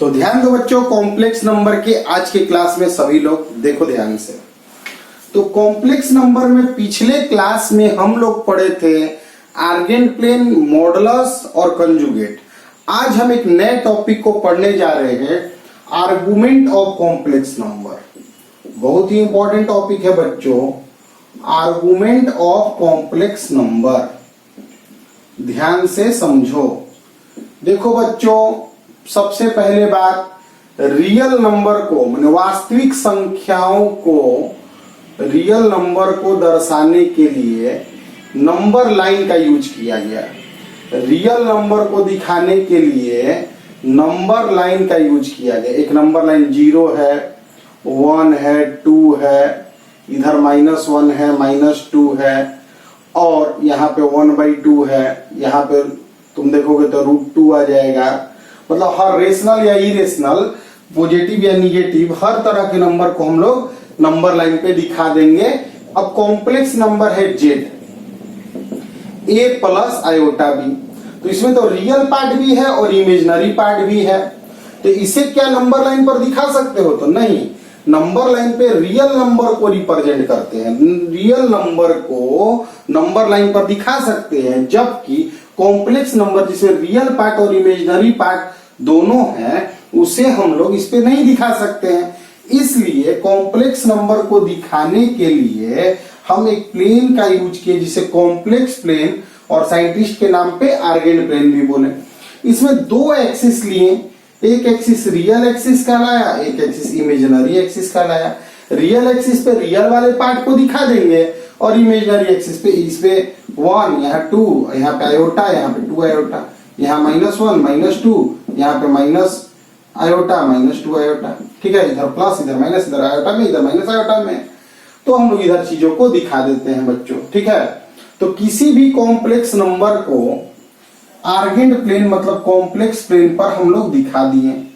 तो ध्यान दो बच्चों, कॉम्प्लेक्स नंबर के आज के क्लास में सभी लोग देखो ध्यान से। तो कॉम्प्लेक्स नंबर में पिछले क्लास में हम लोग पढ़े थे आर्गेन प्लेन, मॉडुलस और कंजुगेट। आज हम एक नए टॉपिक को पढ़ने जा रहे हैं, आर्गुमेंट ऑफ कॉम्प्लेक्स नंबर। बहुत ही इंपॉर्टेंट टॉपिक है बच्चों, आर्गुमेंट ऑफ कॉम्प्लेक्स नंबर। ध्यान से समझो। देखो बच्चों, सबसे पहले बात, रियल नंबर को माने वास्तविक संख्याओं को, रियल नंबर को दर्शाने के लिए नंबर लाइन का यूज किया गया। रियल नंबर को दिखाने के लिए नंबर लाइन का यूज किया गया। एक नंबर लाइन 0 है, 1 है, 2 है, इधर -1 है, -2 है, और यहाँ पे 1/2 है। यहाँ पे तुम देखोगे तो √2 आ जाएगा। मतलब हर रेशनल या इरेशनल, पॉजिटिव या निगेटिव, हर तरह के नंबर को हम लोग नंबर लाइन पे दिखा देंगे। अब कॉम्प्लेक्स नंबर है z, a plus iota b। तो इसमें तो रियल पार्ट भी है और इमेजिनरी पार्ट भी है। तो इसे क्या नंबर लाइन पर दिखा सकते हो? तो नहीं, नंबर लाइन पे रियल नंबर को रिप्रेजेंट करते हैं, रियल नंबर को नंबर लाइन पर दिखा सकते हैं। जबकि कॉम्प्लेक्स नंबर जिसमें रियल पार्ट और इमेजिनरी पार्ट दोनों हैं, उसे हम लोग इस पे नहीं दिखा सकते हैं। इसलिए कॉम्प्लेक्स नंबर को दिखाने के लिए हम एक प्लेन का यूज किए जिसे कॉम्प्लेक्स प्लेन, और साइंटिस्ट के नाम पे आर्गेन प्लेन भी बोले। इसमें दो एक्सिस लिए, एक एक्सिस रियल एक्सिस कहलाया, एक एक्सिस इमेजिनरी एक्सिस कहलाया। रियल एक्सिस पे रियल वाले पार्ट को दिखा देंगे और इमेजिनरी एक्सिस पे इस पे 1, यहाँ 2, यहाँ पे आयोटा, यहाँ पे 2 आयोटा, यहाँ -1, -2, यहाँ पे माइनस आयोटा, -2 आयोटा। ठीक है, इधर प्लस, इधर माइनस, इधर आयोटा में, इधर माइनस आयोटा में। तो हम लोग इधर चीजों को दिखा देते हैं बच्चों। ठीक है, तो किसी भी कॉम्प्लेक्स नंबर को आर्गेन प्लेन मतलब कॉम्प्लेक्स प्लेन पर हम लोग दिखा दिए।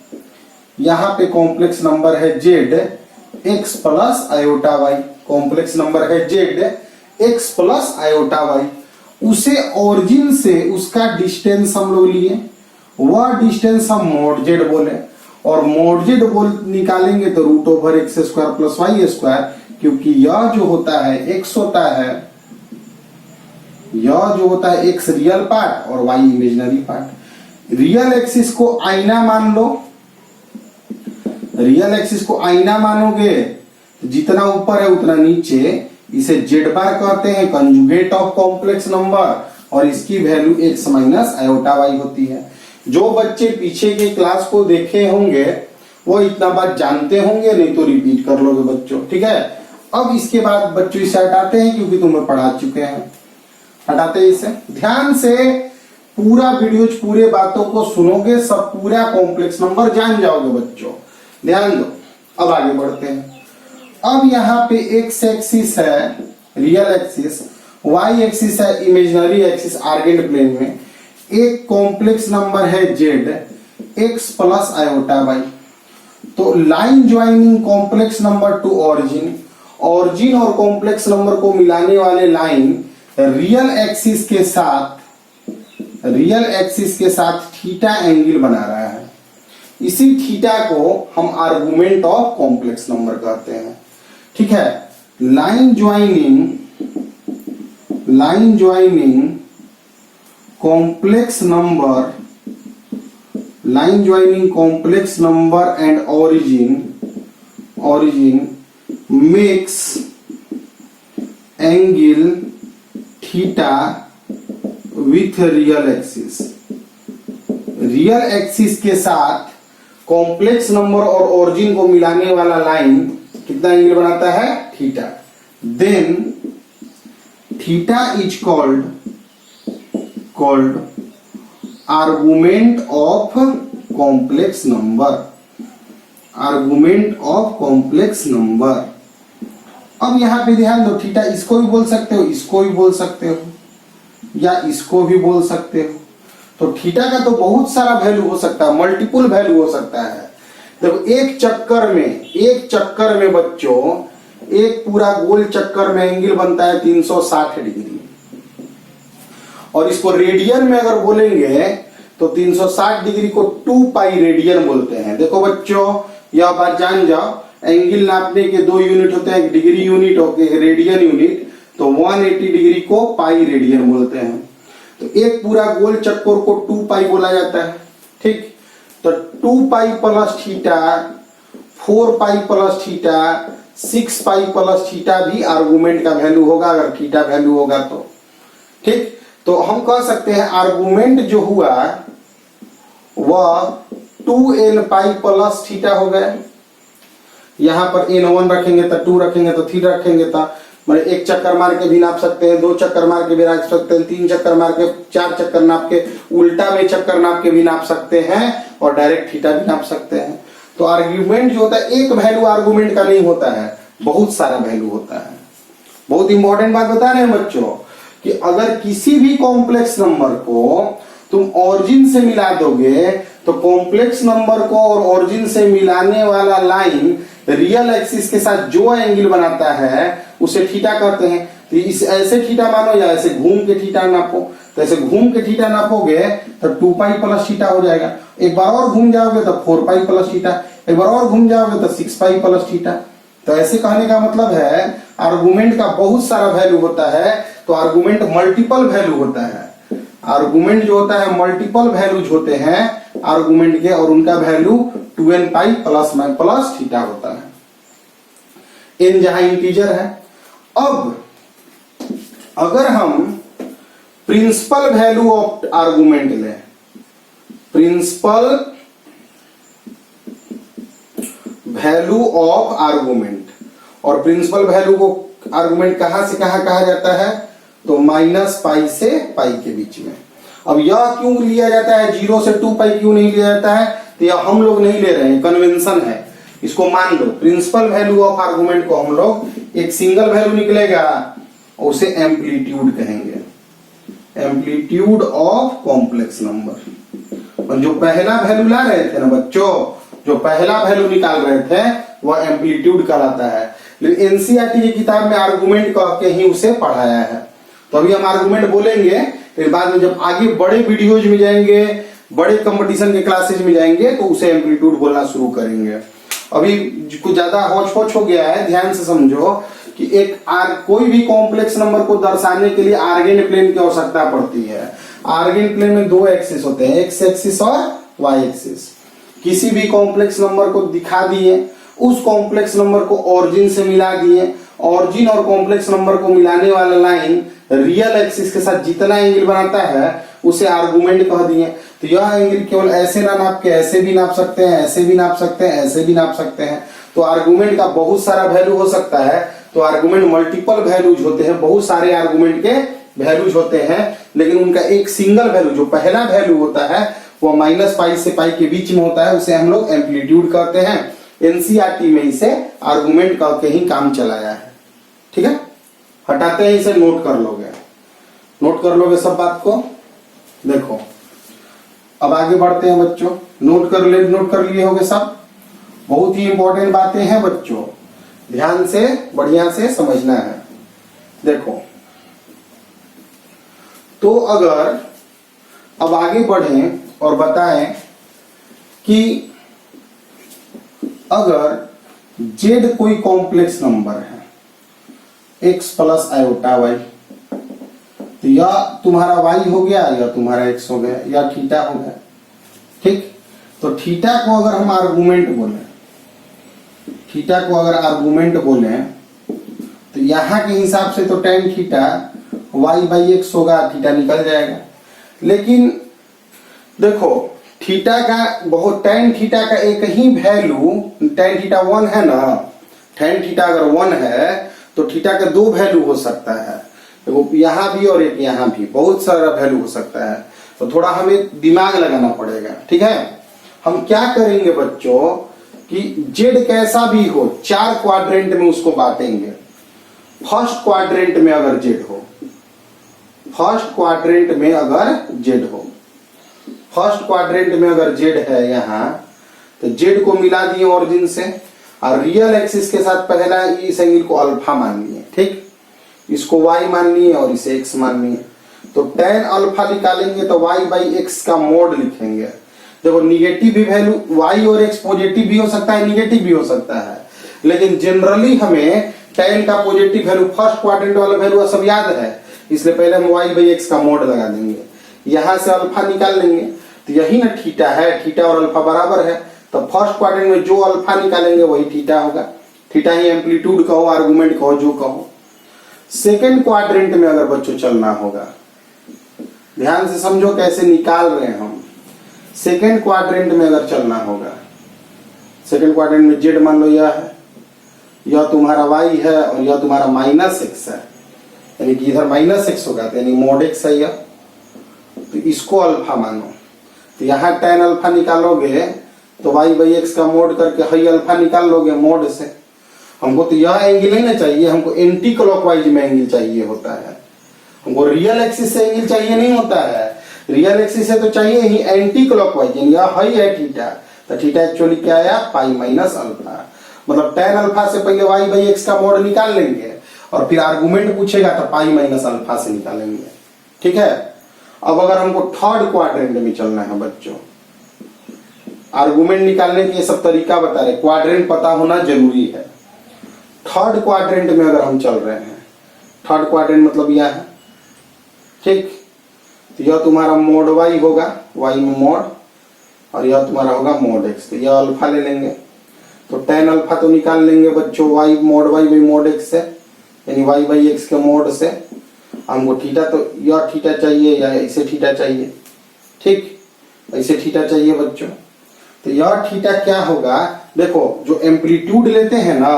यहाँ पे कॉम्प्लेक्स नंबर है z x plus iota y। Complex number है z x plus iota y। उसे ओरिजिन से उसका डिस्टेंस हम लोग लिए, वह डिस्टेंस हम mod z बोले, और mod z बोल निकालेंगे तो √x² प्लस y², क्योंकि यह जो होता है x होता है, यह जो होता है x रियल पार्ट और y imaginary part. Real axis को आईना मान लो, रियल एक्सिस को आईना मानोगे जितना ऊपर है उतना नीचे। इसे z बार कहते हैं, कंजुगेट ऑफ कॉम्प्लेक्स नंबर, और इसकी value x minus iota y होती है। जो बच्चे पीछे के क्लास को देखे होंगे वो इतना बात जानते होंगे, नहीं तो रिपीट कर लोगे बच्चों। ठीक है, अब इसके बाद बच्चों इसे हटाते हैं क्योंकि तुम्हें पढ़ा चुके हैं। हटाते हैं इसे। ध्यान से पूरा वीडियो, पूरे बातों को सुनोगे, सब पूरा कॉम्प्लेक्स नंबर जान जाओगे बच्चों। ध्यान दो, अब आगे बढ़ते हैं। अब यहाँ पे x एक्सिस है रियल एक्सिस, y एक्सिस है इमेजिनरी एक्सिस आर्गेन प्लेन में। एक कॉम्प्लेक्स नंबर है z x plus iota y। तो line joining complex number two origin, origin और कॉम्प्लेक्स नंबर को मिलाने वाले लाइन रियल एक्सिस के साथ थीटा एंगल बना रहा है। इसी थीटा को हम आर्गुमेंट ऑफ कॉम्प्लेक्स नंबर कहते हैं। ठीक है, line joining complex number and origin makes angle theta with real axis के साथ कॉम्प्लेक्स नंबर और ओरिजिन को मिलाने वाला लाइन कितना एंगल बनाता है? Theta. Then theta is called argument of complex number. Argument of complex number. अब यहां पे ध्यान दो, थीटा इसको भी बोल सकते हो, इसको भी बोल सकते हो, या इसको भी बोल सकते हो। तो थीटा का तो बहुत सारा वैल्यू हो सकता है, मल्टीपल वैल्यू हो सकता है। देखो एक चक्कर में बच्चों, एक पूरा गोल चक्कर में एंगल बनता है 360 डिग्री। और इसको रेडियन में अगर बोलेंगे तो 360 डिग्री को 2 पाई रेडियन बोलते हैं। देखो बच्चों, यह बात जान जाओ, एंगल नापने के 2 यूनिट होते हैं, एक डिग्री यूनिट और एक रेडियन यूनिट। तो 180 डिग्री को पाई रेडियन बोलते हैं। तो एक पूरा गोल चक्कर को 2 पाई बोला जाता है। ठीक, तो 2 pi plus theta, 4 pi plus theta, 6 pi plus theta भी आर्गुमेंट का वैल्यू होगा अगर थीटा वैल्यू होगा तो। ठीक, तो हम कह सकते हैं आर्गुमेंट जो हुआ वह 2n पाई प्लस थीटा हो गया। यहां पर n1 रखेंगे तो 2 रखेंगे तो 3 रखेंगे तो मतलब एक चक्कर मार के भी नाप सकते हैं, 2 चक्कर मार के भी नाप सकते हैं, 3 चक्कर मार के, 4 चक्कर नाप के, उल्टा में चक्कर नाप के भी नाप सकते हैं और डायरेक्ट थीटा भी नाप सकते हैं। तो आर्गुमेंट जो होता है, एक वैल्यू आर्गुमेंट का नहीं होता है, बहुत सारा वैल्यू होता है। बहुत इंपॉर्टेंट बात बता रहे हैं बच्चों कि अगर किसी भी कॉम्प्लेक्स नंबर को तुम ऑरिजिन से मिला दोगे तो कॉम्प्लेक्स नंबर को और ऑरिजिन से मिलाने वाला लाइन रियल एक्सिस के साथ जो एंगल बनाता है उसे थीटा कहते हैं। तो इस ऐसे थीटा मानो या ऐसे घूम के थीटा नापो, तो ऐसे घूम के थीटा नापोगे तो 2 पाई प्लस थीटा हो जाएगा। एक बार और घूम जाओगे तो 4 पाई प्लस थीटा, एक बार और घूम जाओगे तो 6 पाई प्लस थीटा। तो ऐसे कहने का मतलब है आर्गुमेंट का बहुत सारा वैल्यू होता है। तो आर्गुमेंट मल्टीपल वैल्यू होता है। आर्गुमेंट जो होता है मल्टीपल वैल्यूज होते हैं आर्गुमेंट के, और उनका value 2n pi plus theta होता है। n जहां इंटीजर है। अब अगर हम प्रिंसिपल वैल्यू ऑफ आर्गुमेंट लें, प्रिंसिपल वैल्यू ऑफ आर्गुमेंट, और प्रिंसिपल वैल्यू को आर्गुमेंट कहां से कहां कहा जाता है, तो -पाई से पाई के बीच में। अब यह क्यों लिया जाता है, 0 से 2 पाई क्यों नहीं लिया जाता है, तो यह हम लोग नहीं ले रहे हैं, कन्वेंशन है, इसको मान लो। प्रिंसिपल वैल्यू ऑफ आर्गुमेंट को हम लोग एक सिंगल वैल्यू निकलेगा उसे एम्पलीट्यूड कहेंगे, एम्पलीट्यूड ऑफ कॉम्प्लेक्स नंबर। और जो पहला वैल्यू ला रहे थे ना बच्चों, जो पहला वैल्यू निकाल रहे थे वह एम्पलीट्यूड कहलाता है। लेकिन एनसीईआरटी की किताब में आर्गुमेंट कह के ही उसे पढ़ाया है। तो अभी हम आर्गुमेंट बोलेंगे, फिर बाद में जब आगे बड़े वीडियोज में जाएंगे, बड़े कंपटीशन के क्लासेज में जाएंगे तो उसे एम्पलीट्यूड बोलना शुरू करेंगे। अभी कुछ ज्यादा होच पोच हो गया है, ध्यान से समझो कि कोई भी कॉम्प्लेक्स नंबर को दर्शाने के लिए आर्गेन प्लेन की आवश्यकता पड़ती है। आर्गेन प्लेन में 2 एक्सिस होते हैं, एक्स एक्सिस और वाई एक्सिस। किसी भी कॉम्प्लेक्स नंबर को दिखा दिए, उस कॉम्प्लेक्स नंबर को ऑरिजिन से मिला दिए, ऑरिजिन और कॉम्प्लेक्स नंबर को मिलाने वाला लाइन रियल एक्सिस के साथ जितना एंगल बनाता है उसे आर्गुमेंट कह दिए। तो यह एंगल केवल ऐसे ना नाप के ऐसे भी नाप सकते हैं, ऐसे भी नाप सकते हैं, ऐसे भी नाप सकते हैं। तो आर्गुमेंट का बहुत सारा वैल्यू हो सकता है। तो आर्गुमेंट मल्टीपल वैल्यूज होते हैं, बहुत सारे आर्गुमेंट के वैल्यूज होते हैं, लेकिन उनका एक सिंगल वैल्यू जो पहला वैल्यू होता है वो -पाई से पाई के बीच में होता है, उसे हम लोग एम्पलीट्यूड कहते हैं। एनसीईआरटी में इसे आर्गुमेंट कह के ही काम चलाया है। ठीक है, हटाते हैं इसे, नोट कर लोगे, नोट कर लोगे सब बात को। देखो अब आगे बढ़ते हैं बच्चों, नोट कर लिए होगे सब। बहुत ही इंपॉर्टेंट बातें हैं बच्चों, ध्यान से बढ़िया से समझना है। देखो तो अगर अब आगे बढ़ें और बताएं कि अगर z कोई कॉम्प्लेक्स नंबर है, x प्लस आयोटा वाई, तो या तुम्हारा y हो गया या तुम्हारा x हो गया या थीटा हो गया। ठीक, तो थीटा को अगर हम आर्गुमेंट बोले, थीटा को अगर आर्गुमेंट बोले तो यहां के हिसाब से तो tan थीटा y/x होगा, थीटा निकल जाएगा। लेकिन देखो थीटा का बहुत, tan थीटा का एक ही वैल्यू, tan थीटा 1 है ना, tan थीटा अगर 1 है तो थीटा का 2 वैल्यू हो सकता है, तो यहां भी और एक यहां भी, बहुत सारा वैल्यू हो सकता है। तो थोड़ा हमें दिमाग लगाना पड़ेगा। ठीक है, हम क्या करेंगे बच्चों कि z कैसा भी हो 4 क्वाड्रेंट में उसको बांटेंगे। फर्स्ट क्वाड्रेंट में अगर z हो, फर्स्ट क्वाड्रेंट में अगर z हो, फर्स्ट क्वाड्रेंट में अगर z है यहाँ, तो z को मिला दिए ऑरिजिन से, और रियल एक्सिस के साथ पहला इस एंगल को अल्फा मान लिए। ठीक, इसको y मान लिए और इसे x मान लिए। तो tan अल्फा निकालेंगे तो y बाई एक्स का मोड लिखेंगे। देखो निगेटिव भी वैल्यू y और x पॉजिटिव भी हो सकता है, निगेटिव भी हो सकता है, लेकिन जनरली हमें tan का पॉजिटिव वैल्यू फर्स्ट क्वाड्रेंट वाला वैल्यू सब याद है, इसलिए पहले हम y बाई एक्स का मोड लगा देंगे। यहां से अल्फा निकाल लेंगे तो यही ना थीटा है, थीटा और अल्फा बराबर है, तो फर्स्ट क्वाड्रेंट में जो अल्फा निकालेंगे वही थीटा होगा। थीटा ही एम्पलीट्यूड कहो, आर्गुमेंट कहो, जो कहो। सेकेंड क्वाड्रेंट में अगर बच्चों चलना होगा, ध्यान से समझो कैसे निकाल रहे हैं हम। सेकेंड क्वाड्रेंट में अगर चलना होगा, सेकेंड क्वाड्रेंट में जेड मान लो यह है, यह तुम्हारा y है और यह तुम्हारा माइनस एक्स है, यानी कि इधर माइनस एक्स होगा तो यानी मोड एक्स है यह, तो इसको अल्फा मानो। तो यहाँ tan अल्फा निकालोगे तो y बाई एक्स का मोड करके हई अल्फा निकाल लोगे मोड से। हमको तो यह एंगल नहीं ना चाहिए, हमको एंटी क्लॉकवाइज में एंगल चाहिए होता है, हमको रियल एक्सिस से एंगल चाहिए नहीं होता है। रियल एक्सिस से तो चाहिए ही एंटी क्लॉकवाइज, यानी यह हई है थीटा, तो थीटा एक्चुअली क्या आया पाई माइनस अल्फा। मतलब tan अल्फा से पहले y बाई एक्स का मोड निकाल लेंगे और फिर आर्गुमेंट पूछेगा तो पाई माइनस अल्फा से निकालेंगे। ठीक है। अब अगर हमको थर्ड क्वाड्रेंट में चलना है बच्चों, आर्गुमेंट निकालने के ये सब तरीका बता रहे, क्वाड्रेंट पता होना जरूरी है। थर्ड क्वाड्रेंट में अगर हम चल रहे हैं, थर्ड क्वाड्रेंट मतलब यह है, ठीक, तो यह तुम्हारा मोड y होगा, y में मोड, और यह तुम्हारा होगा मोड x। तो यह अल्फा ले लेंगे तो tan अल्फा तो निकाल लेंगे बच्चों y mode y by mode x से, यानी y बाई एक्स के मोड से। हमको थीटा तो यह थीटा चाहिए या ऐसे थीटा चाहिए, ठीक, ऐसे थीटा चाहिए बच्चों। तो यह थीटा क्या होगा, देखो जो एम्पलीट्यूड लेते हैं ना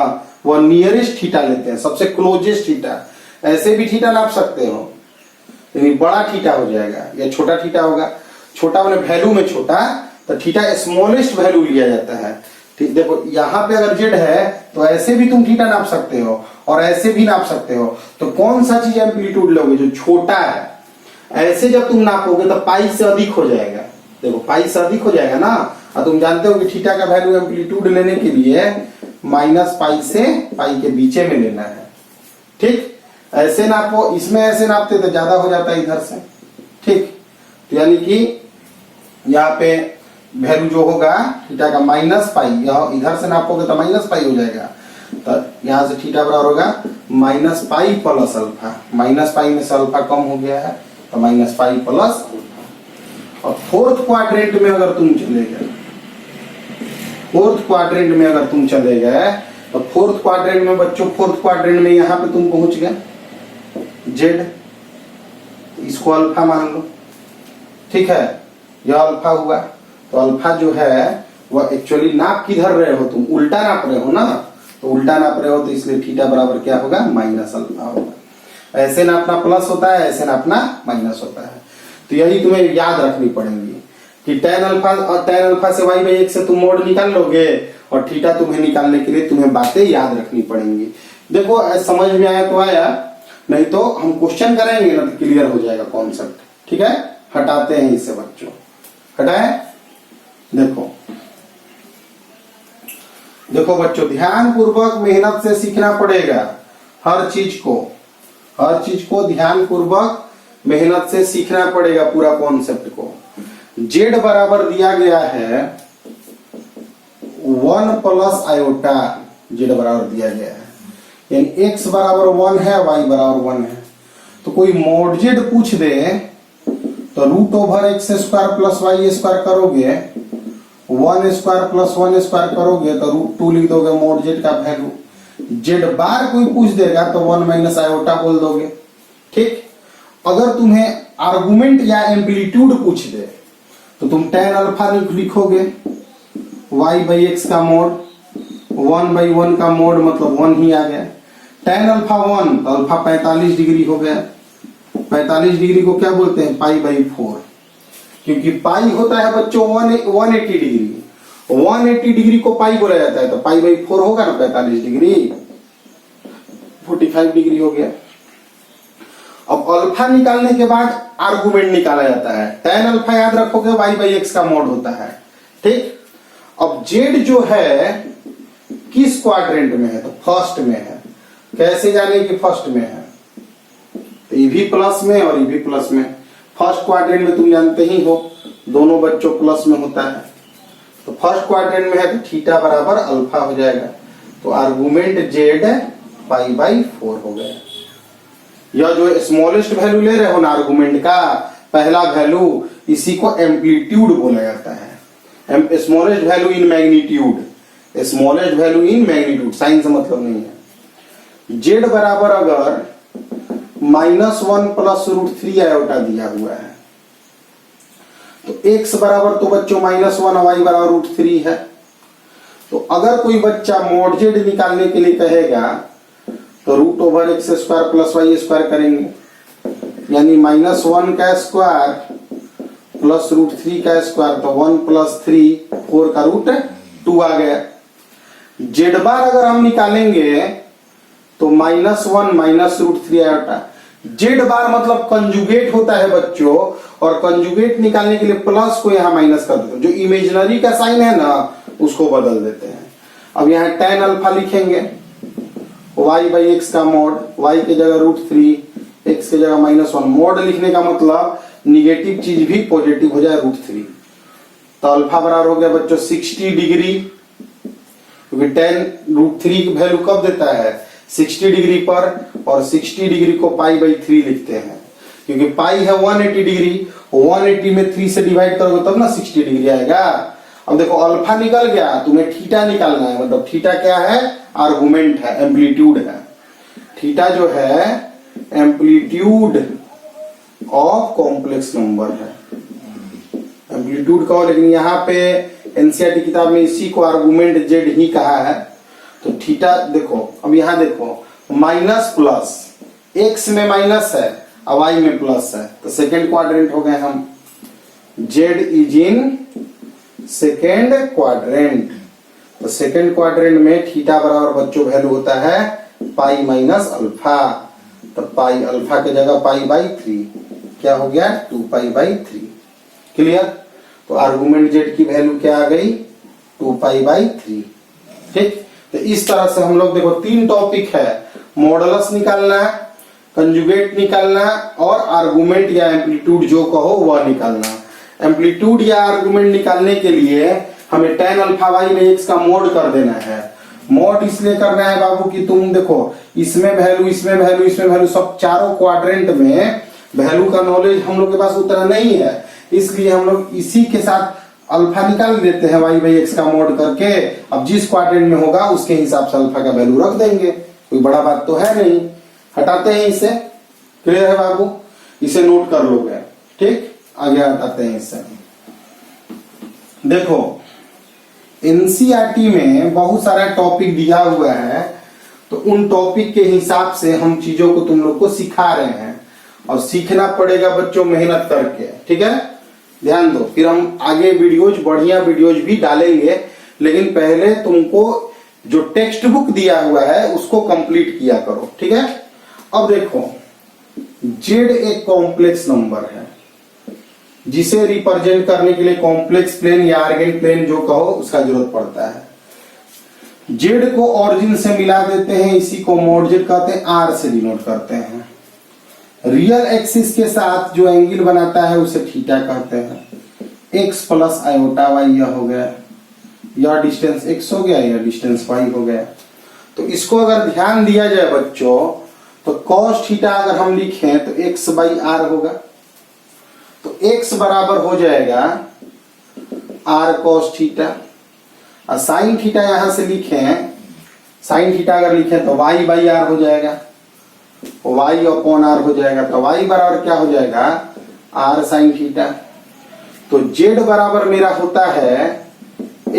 वह नियरेस्ट थीटा लेते हैं, सबसे क्लोजेस्ट थीटा। ऐसे भी थीटा नाप सकते हो, यानी बड़ा थीटा हो जाएगा या छोटा थीटा होगा। छोटा मैंने वैल्यू में छोटा, तो थीटा स्मॉलेस्ट वैल्यू लिया जाता है। ठीक, देखो यहाँ पे अगर जेड है तो ऐसे भी तुम थीटा नाप सकते हो और ऐसे भी नाप सकते हो। तो कौन सा चीज एम्पलीट्यूड लोगे, जो छोटा है। ऐसे जब तुम नापोगे तो पाई से अधिक हो जाएगा, देखो पाई से अधिक हो जाएगा ना। और तुम जानते हो कि थीटा का वैल्यू एम्पलीट्यूड लेने के लिए माइनस पाई से पाई के बीचे में लेना है। ठीक, ऐसे नापो, इसमें ऐसे नापते तो ज्यादा हो जाता है इधर से। ठीक, तो यानी कि यहाँ पे वैल्यू जो होगा थीटा का माइनस पाई, यह इधर से नापोगे तो माइनस पाई हो जाएगा। तो यहाँ से थीटा बराबर होगा minus pi plus alpha, minus pi में से अल्फा कम हो गया है तो माइनस पाई प्लस। और फोर्थ क्वाड्रेंट में अगर तुम चले गए, फोर्थ क्वाड्रेंट में अगर तुम चले गए तो फोर्थ क्वाड्रेंट में बच्चों, फोर्थ क्वाड्रेंट में यहाँ पे तुम पहुंच गए जेड, इसको अल्फा मान लो। ठीक है, यह अल्फा हुआ, तो अल्फा जो है वह एक्चुअली नाप किधर रहे हो, तुम उल्टा नाप रहे हो ना, तो उल्टा नाप रहे हो तो इसलिए थीटा बराबर क्या होगा माइनस अल्फा होगा। ऐसे नापना प्लस होता है, ऐसे नापना माइनस होता है। तो यही तुम्हें याद रखनी पड़ेगी कि tan अल्फा से y बाई एक्स से तुम मोड निकाल लोगे और थीटा तुम्हें निकालने के लिए तुम्हें बातें याद रखनी पड़ेंगी। देखो समझ में आया तो आया, नहीं तो हम क्वेश्चन करेंगे ना तो क्लियर हो जाएगा कॉन्सेप्ट। ठीक है, हटाते हैं इससे बच्चों, हटाए। देखो देखो बच्चों, ध्यान पूर्वक मेहनत से सीखना पड़ेगा हर चीज को ध्यान पूर्वक मेहनत से सीखना पड़ेगा पूरा कॉन्सेप्ट को। जेड बराबर दिया गया है 1 प्लस आयोटा, जेड बराबर दिया गया है, यानी x बराबर 1 है, y बराबर 1 है। तो कोई मॉड जेड पूछ दे तो root over x square plus y square करोगे, 1 स्क्वायर प्लस 1 स्क्वायर करोगे तो रूट 2 लिख दोगे मॉड जेड का वैल्यू। जेड बार कोई पूछ देगा तो 1 माइनस आयोटा बोल दोगे। ठीक, अगर तुम्हें आर्गुमेंट या एम्पलीट्यूड पूछ दे तो तुम tan अल्फा लिखोगे, y बाई एक्स का मोड, 1 बाई 1 का मोड मतलब 1 ही आ गया। tan अल्फा 1 तो अल्फा 45 डिग्री हो गया। 45 डिग्री को क्या बोलते हैं, पाई बाई 4, क्योंकि पाई होता है बच्चों 180 डिग्री, 180 डिग्री को पाई बोला जाता है, तो पाई बाई 4 होगा ना 45 डिग्री, 45 डिग्री हो गया। अब अल्फा निकालने के बाद आर्गुमेंट निकाला जाता है। tan अल्फा याद रखोगे y बाई एक्स का मोड होता है। ठीक, अब जेड जो है किस क्वाड्रेंट में है, तो फर्स्ट में है। कैसे जाने कि फर्स्ट में है, तो ई भी प्लस में और ई भी प्लस में। फर्स्ट क्वाड्रेंट में तुम जानते ही हो दोनों बच्चों प्लस में होता है, तो फर्स्ट क्वाड्रेंट में है तो थीटा बराबर अल्फा हो जाएगा। तो आर्गुमेंट जेड पाई बाई 4 हो गया। यह जो स्मॉलेस्ट वैल्यू ले रहे हो ना आर्गुमेंट का पहला वैल्यू, इसी को एम्पलीट्यूड बोला जाता है। Smallest value in magnitude, smallest value in magnitude, sign से मतलब नहीं है। जेड बराबर अगर -1 प्लस √3 आयोटा दिया हुआ है तो x बराबर तो बच्चों -1 y बराबर √3 है। तो अगर कोई बच्चा मॉड जेड निकालने के लिए कहेगा तो √x² प्लस y² करेंगे, यानी -1 का स्क्वायर प्लस √3 का स्क्वायर, तो 1 प्लस 3 4 का √2 आ गया। जेड बार अगर हम निकालेंगे तो -1 माइनस √3 आयोटा। जेड बार मतलब कंजुगेट होता है बच्चों, और कंजुगेट निकालने के लिए प्लस को यहाँ माइनस कर देते हैं, जो इमेजिनरी का साइन है ना उसको बदल देते हैं। अब यहाँ tan अल्फा लिखेंगे, y बाई एक्स का मॉड, y की जगह √3, x की जगह -1। मॉड लिखने का मतलब निगेटिव चीज भी पॉजिटिव हो जाए √3। तो अल्फा बराबर हो गया बच्चों 60 डिग्री, क्योंकि tan √3 की वैल्यू कब देता है 60 डिग्री पर, और 60 डिग्री को पाई बाई 3 लिखते हैं, क्योंकि पाई है 180 डिग्री, 180 में 3 से डिवाइड करोगे तब ना 60 डिग्री आएगा। अब देखो अल्फा निकल गया, तुम्हें थीटा निकालना है, मतलब थीटा क्या है आर्गुमेंट है, एम्पलीट्यूड है। थीटा जो है एम्पलीट्यूड ऑफ कॉम्प्लेक्स नंबर है, एम्पलीट्यूड का। लेकिन यहाँ पे एनसीईआरटी किताब में इसी को आर्गुमेंट जेड ही कहा है। तो थीटा देखो, अब यहाँ देखो माइनस प्लस, एक्स में माइनस है और वाई में प्लस है, तो सेकेंड क्वाड्रेंट हो गए हम। Z is in second quadrant, तो सेकेंड क्वाड्रेंट में थीटा बराबर बच्चों वैल्यू होता है पाई माइनस अल्फा, तो पाई अल्फा की जगह पाई बाई 3, क्या हो गया 2 पाई बाई 3। क्लियर? तो आर्गुमेंट जेड की वैल्यू क्या आ गई 2 पाई बाई 3। ठीक, तो इस तरह से हम लोग देखो 3 टॉपिक है, मॉडुलस निकालना, कंजुगेट निकालना और आर्गुमेंट या एम्पलीट्यूड जो कहो वह निकालना। एम्पलीट्यूड या आर्गुमेंट निकालने के लिए हमें tan अल्फा वाई में x का मोड कर देना है। मोड इसलिए करना है बाबू कि तुम देखो इसमें वैल्यू, इसमें वैल्यू, इसमें वैल्यू, सब चारों क्वाड्रेंट में वैल्यू का नॉलेज हम लोग के पास उतना नहीं है, इसलिए हम लोग इसी के साथ अल्फा निकाल देते हैं y बाई एक्स का मोड करके। अब जिस क्वाड्रेंट में होगा उसके हिसाब से अल्फा का वैल्यू रख देंगे, कोई बड़ा बात तो है नहीं। हटाते हैं इसे, क्लियर है बाबू? इसे नोट कर लोगे, ठीक। आगे हटाते हैं इसे। देखो एनसीईआरटी में बहुत सारा टॉपिक दिया हुआ है, तो उन टॉपिक के हिसाब से हम चीजों को तुम लोग को सिखा रहे हैं, और सीखना पड़ेगा बच्चों मेहनत करके, ठीक है। ध्यान दो, फिर हम आगे वीडियोज, बढ़िया वीडियोज भी डालेंगे, लेकिन पहले तुमको जो टेक्स्ट बुक दिया हुआ है उसको कंप्लीट किया करो, ठीक है। अब देखो जेड एक कॉम्प्लेक्स नंबर है जिसे रिप्रेजेंट करने के लिए कॉम्प्लेक्स प्लेन या आर्गेन प्लेन जो कहो उसका जरूरत पड़ता है। जेड को ऑरिजिन से मिला देते हैं, इसी को मॉड जेड कहते हैं, आर से डिनोट करते हैं। रियल एक्सिस के साथ जो एंगल बनाता है उसे थीटा कहते हैं। x प्लस आयोटा वाई यह हो गया, यह डिस्टेंस x हो गया, यह डिस्टेंस y हो गया। तो इसको अगर ध्यान दिया जाए बच्चों तो cos थीटा अगर हम लिखें तो x बाई आर होगा, तो x बराबर हो जाएगा r cos थीटा, और साइन थीटा यहां से लिखें, साइन थीटा अगर लिखें तो y बाई आर हो जाएगा, y अपॉन आर हो जाएगा, तो y बराबर क्या हो जाएगा r साइन थीटा। तो z बराबर मेरा होता है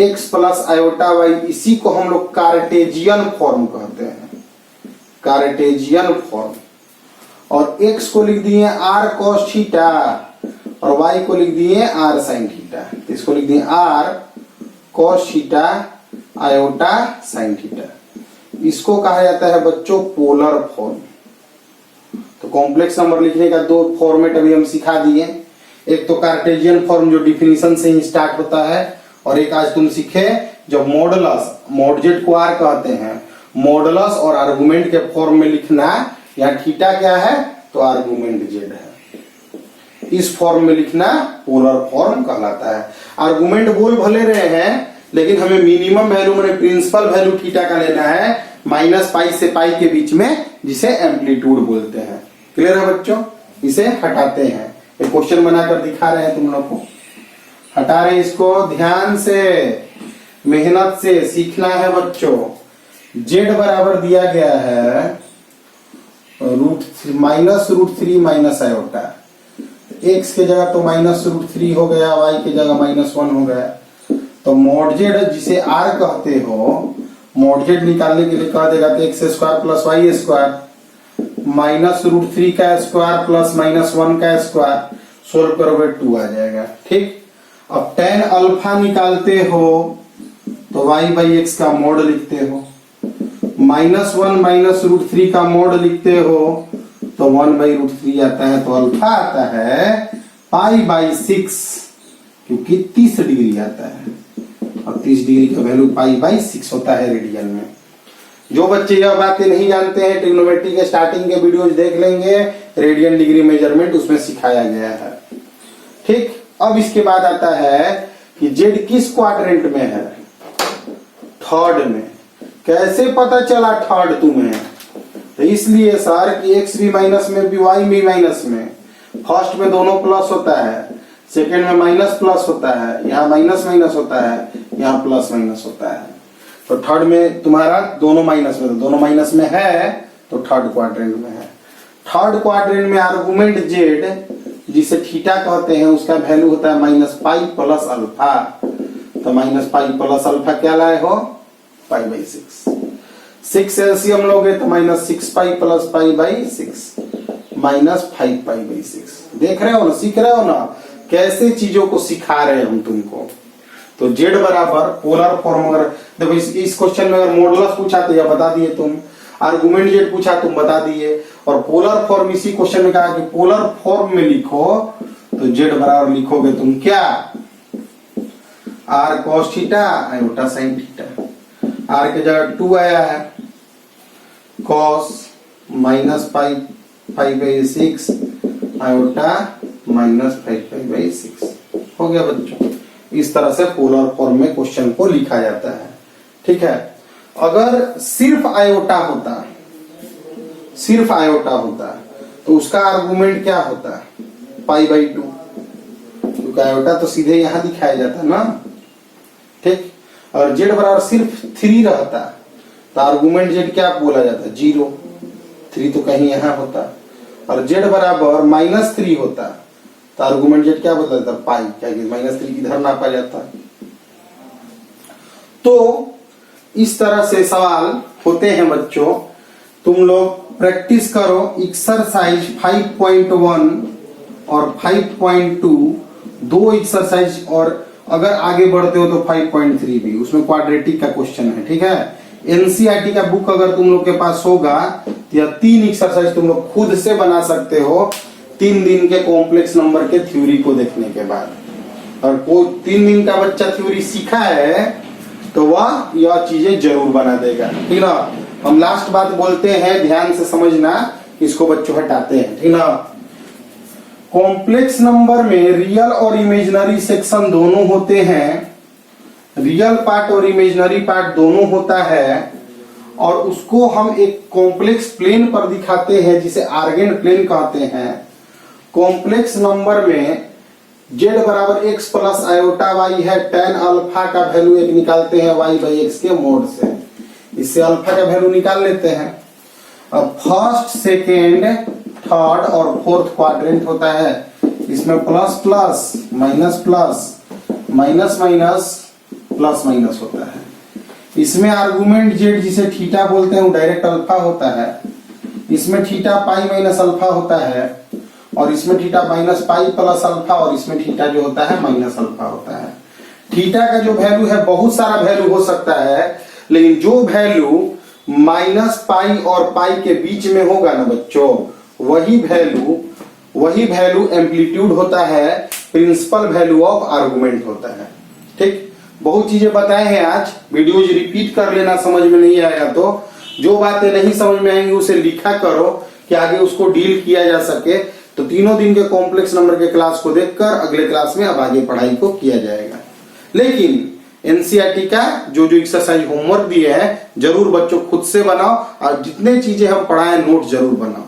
x प्लस आयोटा y, इसी को हम लोग कार्टेजियन फॉर्म कहते हैं, कार्टेजियन फॉर्म। और x को लिख दिए r cos थीटा और y को लिख दिए r sin थीटा, इसको लिख दिए r cos theta iota sin theta. इसको कहा जाता है बच्चों पोलर फॉर्म। तो कॉम्प्लेक्स नंबर लिखने का 2 फॉर्मेट अभी हम सिखा दिए, एक तो कार्टेजियन फॉर्म जो डिफिनीशन से ही स्टार्ट होता है, और एक आज तुम सीखे जब मॉडुलस, मॉड जेड को r कहते हैं, मॉडुलस और आर्गुमेंट के फॉर्म में लिखना। यहाँ थीटा क्या है तो आर्गुमेंट जेड है। इस फॉर्म में लिखना पोलर फॉर्म कहलाता है। आर्गुमेंट बोल भले रहे हैं लेकिन हमें मिनिमम वैल्यू मैंने प्रिंसिपल वैल्यू थीटा का लेना है माइनस पाई से पाई के बीच में, जिसे एम्पलीट्यूड बोलते हैं। क्लियर है बच्चों? इसे हटाते हैं, एक क्वेश्चन बनाकर दिखा रहे हैं तुम लोग को। हटा रहे इसको, ध्यान से मेहनत से सीखना है बच्चों। जेड बराबर दिया गया है -√3 माइनस आयोटा। एक्स के जगह तो -√3 हो गया, वाई के जगह -1 हो गया। तो मॉड जेड जिसे आर कहते हो, मॉड जेड निकालने के लिए कह देगा तो x square plus y square -√3 का स्क्वायर प्लस -1 का स्क्वायर, सोल्व करोगे 2 आ जाएगा। ठीक, अब tan अल्फा निकालते हो तो y/x का मॉड लिखते हो, -1 -√3 का मॉड लिखते हो तो 1/√3 आता है, तो अल्फा आता है π/6, क्योंकि 30 डिग्री आता है और 30 डिग्री का वैल्यू π/6 होता है रेडियन में। जो बच्चे यह बातें नहीं जानते हैं, ट्रिग्नोमेट्री के स्टार्टिंग के वीडियोज देख लेंगे, रेडियन डिग्री मेजरमेंट उसमें सिखाया गया है। ठीक, अब इसके बाद आता है कि जेड किस क्वाड्रेंट में है? थर्ड में। कैसे पता चला थर्ड तुम्हें? तो इसलिए सर कि एक्स भी माइनस में भी वाई भी माइनस में, फर्स्ट में दोनों प्लस होता है, सेकेंड में माइनस प्लस होता है, यहाँ माइनस माइनस होता है, यहाँ प्लस माइनस होता है। तो थर्ड में तुम्हारा दोनों माइनस में, तो दोनों माइनस में है तो थर्ड क्वाड्रेंट में है। थर्ड क्वाड्रेंट में आर्गुमेंट जेड जिसे थीटा कहते हैं उसका वैल्यू होता है -पाई प्लस अल्फा। तो -पाई प्लस अल्फा क्या लाए हो? π/6। 6 एलसीएम लोगे तो -6 पाई प्लस π/6 -5π/6। देख रहे हो ना, सीख रहे हो ना कैसे चीजों को सिखा रहे हैं हम तुमको। तो जेड बराबर पोलर फॉर्म, अगर देखो इस क्वेश्चन में अगर मॉडुलस पूछा तो यह बता दिए तुम, आर्गुमेंट जेड पूछा तुम बता दिए, और पोलर फॉर्म इसी क्वेश्चन में कहा कि पोलर फॉर्म में लिखो तो जेड बराबर लिखोगे तुम क्या? r cos theta iota sin theta. r के जगह 2 आया है, cos -π/6 आयोटा -5π/6 हो गया बच्चों। इस तरह से पोलर फॉर्म में क्वेश्चन को लिखा जाता है। ठीक है, अगर सिर्फ आयोटा होता तो उसका आर्गुमेंट क्या होता? π/2, क्योंकि आयोटा तो सीधे यहां दिखाया जाता ना। ठीक, और जेड बराबर सिर्फ 3 रहता तो आर्गुमेंट जेड क्या बोला जाता? 0। 3 तो कहीं यहां होता, और जेड बराबर -3 होता तो आर्गुमेंट जेड क्या बोलता था? पाई, क्या -3 किधर नापा जाता। तो इस तरह से सवाल होते हैं बच्चों। तुम लोग प्रैक्टिस करो। एक्सरसाइज 5.1 और 5.2 दो एक्सरसाइज, और अगर आगे बढ़ते हो तो 5.3 भी, उसमें क्वाड्रेटिक का क्वेश्चन है। ठीक है, एनसीईआरटी का बुक अगर तुम लोग के पास होगा तो यह 3 एक्सरसाइज तुम लोग खुद से बना सकते हो 3 दिन के कॉम्प्लेक्स नंबर के थ्योरी को देखने के बाद। और कोई 3 दिन का बच्चा थ्योरी सीखा है तो वह यह चीजें जरूर बना देगा। ठीक ना? हम लास्ट बात बोलते हैं, ध्यान से समझना, इसको बच्चों हटाते हैं। ठीक ना? कॉम्प्लेक्स नंबर में रियल और इमेजिनरी सेक्शन दोनों होते हैं, रियल पार्ट और इमेजिनरी पार्ट दोनों होता है, और उसको हम एक कॉम्प्लेक्स प्लेन पर दिखाते हैं जिसे आर्गेन प्लेन कहते हैं। कॉम्प्लेक्स नंबर में जेड बराबर एक्स प्लस आयोटा वाई है, tan अल्फा का वैल्यू एक निकालते हैं y/x के मोड से, इससे अल्फा का वैल्यू निकाल लेते हैं। अब फर्स्ट, सेकेंड, थर्ड और फोर्थ क्वाड्रेंट होता है, इसमें plus plus minus plus minus minus plus minus होता है। इसमें आर्गुमेंट जेड जिसे थीटा बोलते हैं वो डायरेक्ट अल्फा होता है, इसमें थीटा पाई माइनस अल्फा होता है, और इसमें theta minus pi plus alpha, और इसमें थीटा जो होता है माइनस अल्फा होता है। थीटा का जो वैल्यू है बहुत सारा वैल्यू हो सकता है, लेकिन जो वैल्यू माइनस पाई और पाई के बीच में होगा ना बच्चों, वही वैल्यू एम्पलीट्यूड होता है, प्रिंसिपल वैल्यू ऑफ आर्गुमेंट होता है। ठीक, बहुत चीजें बताए हैं आज, वीडियोज रिपीट कर लेना समझ में नहीं आएगा तो। जो बातें नहीं समझ में आएंगी उसे लिखा करो, कि आगे उसको डील किया जा सके, तो तीनों दिन के कॉम्प्लेक्स नंबर के क्लास को देखकर अगले क्लास में अब आगे पढ़ाई को किया जाएगा। लेकिन एनसीईआरटी का जो जो एक्सरसाइज होमवर्क दिए है जरूर बच्चों खुद से बनाओ और जितने चीजें हम पढ़ाए नोट जरूर बनाओ।